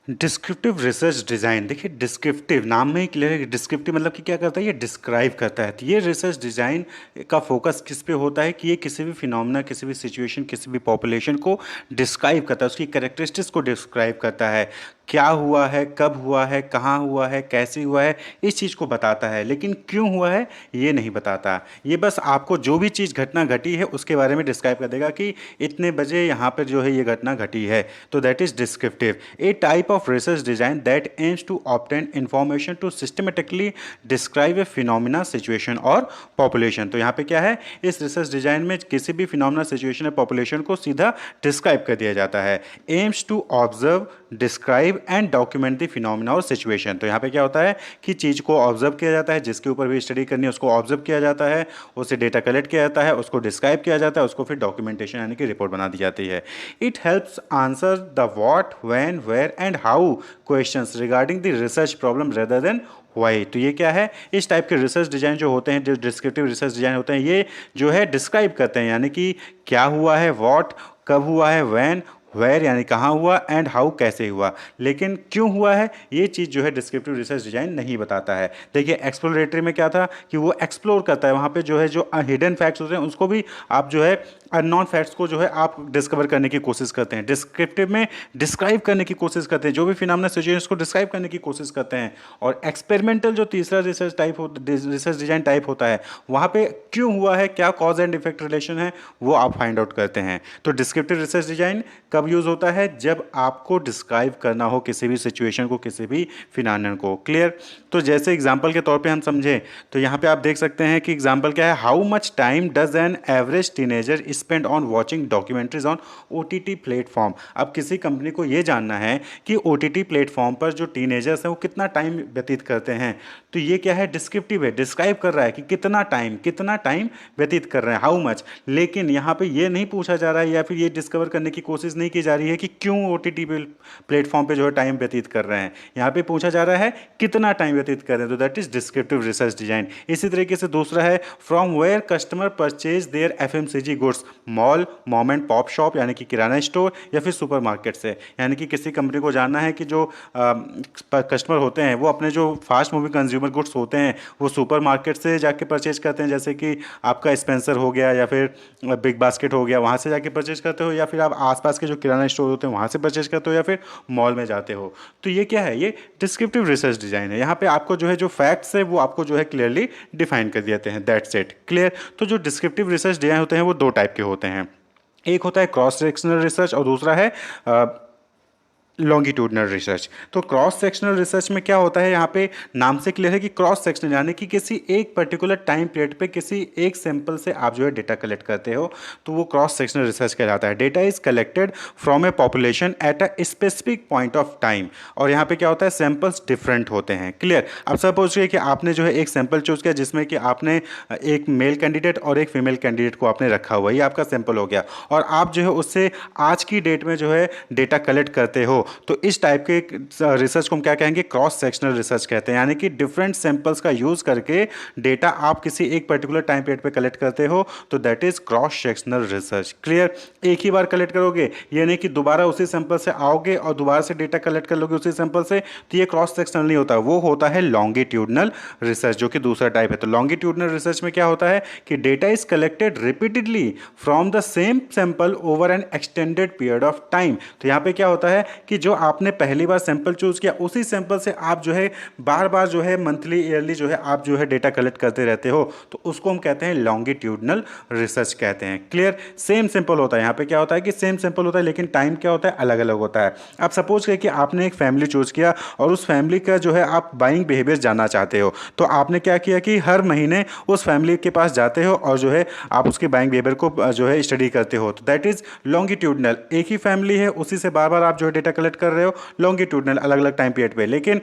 Descriptive research design, देखिए descriptive नाम में ही क्लियर है कि डिस्क्रिप्टिव मतलब कि क्या करता है, ये डिस्क्राइब करता है। तो ये रिसर्च डिज़ाइन का फोकस किस पे होता है कि ये किसी भी फिनोमेना, किसी भी सिचुएशन, किसी भी पॉपुलेशन को डिस्क्राइब करता है, उसकी कैरेक्टरिस्टिक्स को डिस्क्राइब करता है, क्या हुआ है, कब हुआ है, कहाँ हुआ है, कैसे हुआ है, इस चीज़ को बताता है। लेकिन क्यों हुआ है ये नहीं बताता। ये बस आपको जो भी चीज़ घटना घटी है उसके बारे में डिस्क्राइब कर देगा कि इतने बजे यहाँ पर जो है ये घटना घटी है। तो that is descriptive, a type of research design that aims to obtain information to systematically describe a phenomena, situation और पॉपुलेशन। तो यहाँ पे क्या है, इस रिसर्च डिजाइन में किसी भी फिनोमिना, सिचुएशन या पॉपुलेशन को सीधा डिस्क्राइब कर दिया जाता है। Aims to observe, describe and document the phenomena और सिचुएशन। तो यहाँ पे क्या होता है कि चीज़ को ऑब्जर्व किया जाता है, जिसके ऊपर भी स्टडी करनी है उसको ऑब्जर्व किया जाता है, उससे डेटा कलेक्ट किया जाता है, उसको डिस्क्राइब किया जाता है, उसको फिर डॉक्यूमेंटेशन यानी कि रिपोर्ट बना दी जाती है। It helps answer the what, when, where and how questions regarding the research problem rather than why. तो ये क्या है, इस टाइप के रिसर्च डिजाइन जो होते हैं, जो डिस्क्रिप्टिव रिसर्च डिजाइन होते हैं, ये जो है डिस्क्राइब करते हैं, यानी कि क्या हुआ है, व्हाट कब हुआ है, व्हेन वेयर यानी कहाँ हुआ, एंड हाउ कैसे हुआ। लेकिन क्यों हुआ है ये चीज़ जो है डिस्क्रिप्टिव रिसर्च डिजाइन नहीं बताता है। देखिए एक्सप्लोरेटरी में क्या था कि वो एक्सप्लोर करता है, वहाँ पे जो है जो हिडन फैक्ट्स होते हैं उसको भी आप जो है अननोन फैक्ट्स को जो है आप डिस्कवर करने की कोशिश करते हैं। डिस्क्रिप्टिव में डिस्क्राइब करने की कोशिश करते हैं, जो भी फिनोमेना सिचुएशंस को डिस्क्राइब करने की कोशिश करते हैं। और एक्सपेरिमेंटल जो तीसरा research type research design type होता है, वहाँ पे क्यों हुआ है, क्या कॉज एंड इफेक्ट रिलेशन है, वो आप फाइंड आउट करते हैं। तो डिस्क्रिप्टिव रिसर्च डिजाइन कब यूज होता है, जब आपको डिस्क्राइब करना हो किसी भी सिचुएशन को, किसी भी फिनोमेनन को। क्लियर। तो जैसे एग्जांपल के तौर पे हम समझें तो यहाँ पे आप देख सकते हैं कि एग्जांपल क्या है, how much time does an average teenager spend on watching documentaries on OTT platform. अब किसी कंपनी को ये जानना है कि ओटीटी प्लेटफॉर्म पर जो टीनेजर्स हैं वो कितना टाइम व्यतीत करते हैं। तो ये क्या है, डिस्क्रिप्टिव है, डिस्क्राइब कर रहा है कि कितना टाइम व्यतीत कर रहे हैं, हाउ मच। लेकिन यहाँ पे ये नहीं पूछा जा रहा है या फिर ये डिस्कवर करने की कोशिश नहीं की जा रही है कि क्यों ओटीटी प्लेटफॉर्म पे जो है टाइम व्यतीत कर रहे हैं। यहाँ पे पूछा जा रहा है कितना टाइम व्यतीत कर रहे हैं। तो that is descriptive research design. इसी तरीके से दूसरा है from where customer purchase their FMCG goods, mall, mom and pop shop यानी कि किराना स्टोर, या फिर सुपरमार्केट से। यानी कि किसी कंपनी को जानना है कि जो कस्टमर होते हैं वो अपने जो फास्ट मूविंग कंज्यूमर गुड्स होते हैं वो सुपरमार्केट से जाके परचेज करते हैं, जैसे कि आपका स्पेंसर हो गया या फिर बिग बास्केट हो गया, वहाँ से जाके परचेज करते हो, या फिर आप आसपास के जो किराना स्टोर होते हैं वहाँ से परचेज करते हो, या फिर मॉल में जाते हो। तो ये क्या है, ये डिस्क्रिप्टिव रिसर्च डिजाइन है। यहाँ पे आपको जो है जो फैक्ट्स है वो आपको जो है क्लियरली डिफाइन कर देते हैं। That's it. क्लियर। तो जो डिस्क्रिप्टिव रिसर्च डिजाइन होते हैं वो दो टाइप के होते हैं, एक होता है क्रॉस सेक्शनल रिसर्च और दूसरा है लॉन्गिट्यूडनल रिसर्च। तो क्रॉस सेक्शनल रिसर्च में क्या होता है, यहाँ पे नाम से क्लियर है कि क्रॉस सेक्शनल यानी कि किसी एक पर्टिकुलर टाइम पीरियड पे किसी एक सैंपल से आप जो है डेटा कलेक्ट करते हो, तो वो क्रॉस सेक्शनल रिसर्च कहलाता है। Data is collected from A population at a specific point of time. और यहाँ पे क्या होता है, सैंपल्स डिफरेंट होते हैं। क्लियर। अब सपोज कि आपने जो है एक सैंपल चूज किया जिसमें कि आपने एक मेल कैंडिडेट और एक फीमेल कैंडिडेट को आपने रखा हुआ, ये आपका सैंपल हो गया, और आप जो है उससे आज की डेट में जो है डेटा कलेक्ट करते हो। तो इस टाइप के रिसर्च को हम क्या कहेंगे, क्रॉस सेक्शनल रिसर्च कहते हैं। यानी कि डिफरेंट सैंपल्स का यूज करके डेटा आप किसी एक पर्टिकुलर टाइम पीरियड पे कलेक्ट करते हो, तो that is cross sectional research. Clear. एक ही बार कलेक्ट करोगे, ये नहीं कि दोबारा उसी सैंपल से आओगे और दोबारा से डेटा कलेक्ट कर लोगे उसी सैंपल से, तो ये क्रॉस सेक्शनल नहीं होता, वो होता है लॉन्गिट्यूडनल रिसर्च, जो कि दूसरा टाइप है। तो लॉन्गिट्यूडनल रिसर्च में क्या होता है कि data is collected repeatedly from the same sample over N extended period of time. तो यहाँ पे क्या होता है कि जो आपने पहली बार सैंपल चूज किया उसी सैंपल से आप जो है बार बार जो है मंथली, ईयरली जो है आप जो है डेटा कलेक्ट करते रहते हो, तो उसको हम कहते हैं लॉन्गिट्यूडनल रिसर्च कहते हैं। क्लियर। सेम सैंपल होता है, यहाँ पे क्या होता है कि सेम सैंपल होता है लेकिन टाइम क्या होता है, अलग अलग होता है। अब सपोज करें कि आपने एक फैमिली चूज किया और उस फैमिली का जो है आप बाइंग बिहेवियर जानना चाहते हो, तो आपने क्या किया कि हर महीने उस फैमिली के पास जाते हो और जो है आप उसके बाइंग बिहेवियर को जो है स्टडी करते हो। तो दैट इज लॉन्गिट्यूडनल। एक ही फैमिली है, उसी से बार बार आप जो है डेटा कलेक्ट कर रहे हो लॉन्गिट्यूडनल, अलग अलग टाइम पीरियड पे, लेकिन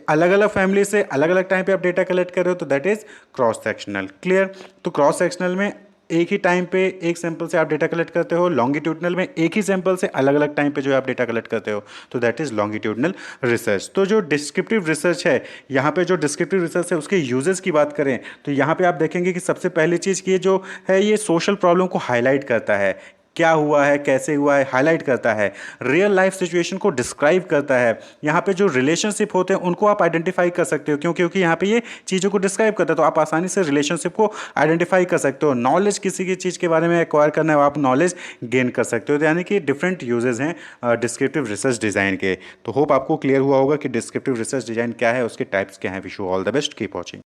अलग अलग फैमिली से अलग अलग टाइम पे आप डेटा कलेक्ट कर रहे हो, तो that is cross sectional. Clear. तो क्रॉस सेक्शनल में एक ही टाइम पे एक सैंपल से आप डेटा कलेक्ट करते हो, लॉन्गिट्यूडनल में एक ही सैंपल से अलग अलग टाइम पे जो है आप डेटा कलेक्ट करते हो, तो दैट इज लॉन्गिट्यूडनल रिसर्च। तो जो डिस्क्रिप्टिव रिसर्च है, यहाँ पे जो डिस्क्रिप्टिव रिसर्च है उसके यूजेस की बात करें तो यहाँ पे आप देखेंगे कि सबसे पहली चीज़ की जो है ये सोशल प्रॉब्लम को हाईलाइट करता है। क्या हुआ है, कैसे हुआ है, हाईलाइट करता है। रियल लाइफ सिचुएशन को डिस्क्राइब करता है। यहाँ पे जो रिलेशनशिप होते हैं उनको आप आइडेंटिफाई कर सकते हो, क्योंकि यहाँ पे ये चीज़ों को डिस्क्राइब करता है, तो आप आसानी से रिलेशनशिप को आइडेंटिफाई कर सकते हो। नॉलेज, किसी की चीज़ के बारे में एक्वायर करना है, आप नॉलेज गेन कर सकते हो। तो यानी कि डिफरेंट यूजेस हैं डिस्क्रिप्टिव रिसर्च डिज़ाइन के। तो होप आपको क्लियर हुआ होगा कि डिस्क्रिप्टिव रिसर्च डिज़ाइन क्या है, उसके टाइप्स क्या हैं। Wish you all the best, keep watching.